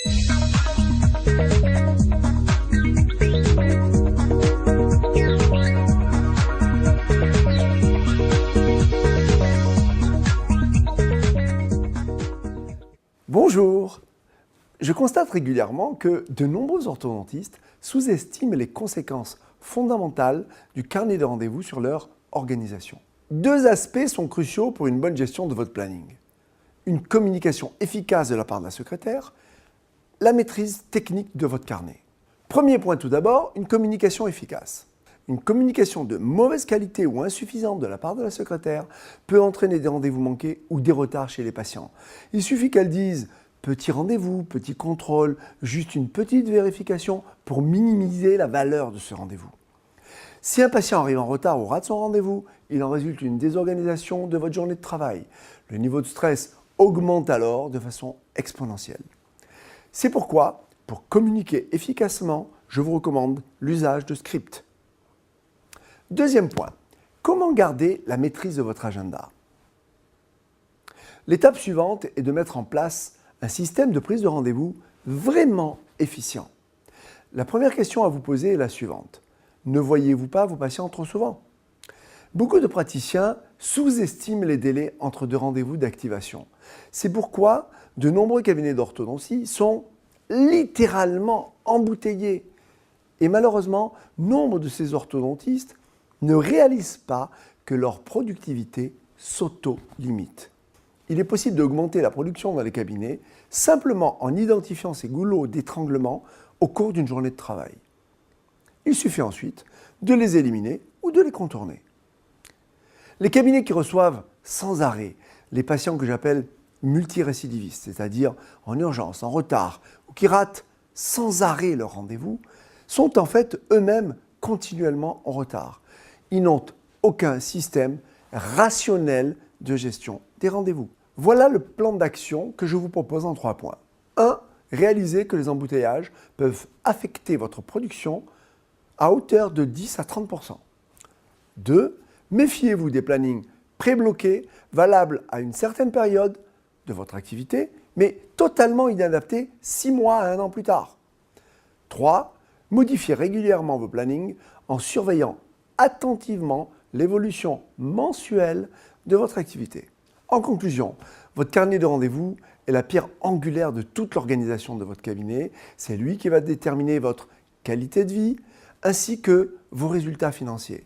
Bonjour! Je constate régulièrement que de nombreux orthodontistes sous-estiment les conséquences fondamentales du carnet de rendez-vous sur leur organisation. Deux aspects sont cruciaux pour une bonne gestion de votre planning. Une communication efficace de la part de la secrétaire, la maîtrise technique de votre carnet. Premier point tout d'abord, une communication efficace. Une communication de mauvaise qualité ou insuffisante de la part de la secrétaire peut entraîner des rendez-vous manqués ou des retards chez les patients. Il suffit qu'elle dise « petit rendez-vous, petit contrôle, juste une petite vérification » pour minimiser la valeur de ce rendez-vous. Si un patient arrive en retard ou rate son rendez-vous, il en résulte une désorganisation de votre journée de travail. Le niveau de stress augmente alors de façon exponentielle. C'est pourquoi, pour communiquer efficacement, je vous recommande l'usage de scripts. Deuxième point, comment garder la maîtrise de votre agenda? L'étape suivante est de mettre en place un système de prise de rendez-vous vraiment efficient. La première question à vous poser est la suivante. Ne voyez-vous pas vos patients trop souvent? Beaucoup de praticiens sous-estiment les délais entre deux rendez-vous d'activation. C'est pourquoi de nombreux cabinets d'orthodontie sont littéralement embouteillés. Et malheureusement, nombre de ces orthodontistes ne réalisent pas que leur productivité s'auto-limite. Il est possible d'augmenter la production dans les cabinets simplement en identifiant ces goulots d'étranglement au cours d'une journée de travail. Il suffit ensuite de les éliminer ou de les contourner. Les cabinets qui reçoivent sans arrêt les patients que j'appelle multirécidivistes, c'est-à-dire en urgence, en retard, ou qui ratent sans arrêt leur rendez-vous, sont en fait eux-mêmes continuellement en retard. Ils n'ont aucun système rationnel de gestion des rendez-vous. Voilà le plan d'action que je vous propose en 3 points. 1. Réalisez que les embouteillages peuvent affecter votre production à hauteur de 10 à 30%. 2. Méfiez-vous des plannings pré-bloqués valables à une certaine période de votre activité, mais totalement inadaptés 6 mois à 1 an plus tard. 3. Modifiez régulièrement vos plannings en surveillant attentivement l'évolution mensuelle de votre activité. En conclusion, votre carnet de rendez-vous est la pierre angulaire de toute l'organisation de votre cabinet. C'est lui qui va déterminer votre qualité de vie ainsi que vos résultats financiers.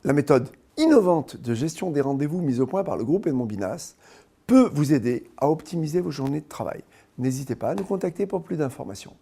La méthode innovante de gestion des rendez-vous mise au point par le groupe Edmond Binas peut vous aider à optimiser vos journées de travail. N'hésitez pas à nous contacter pour plus d'informations.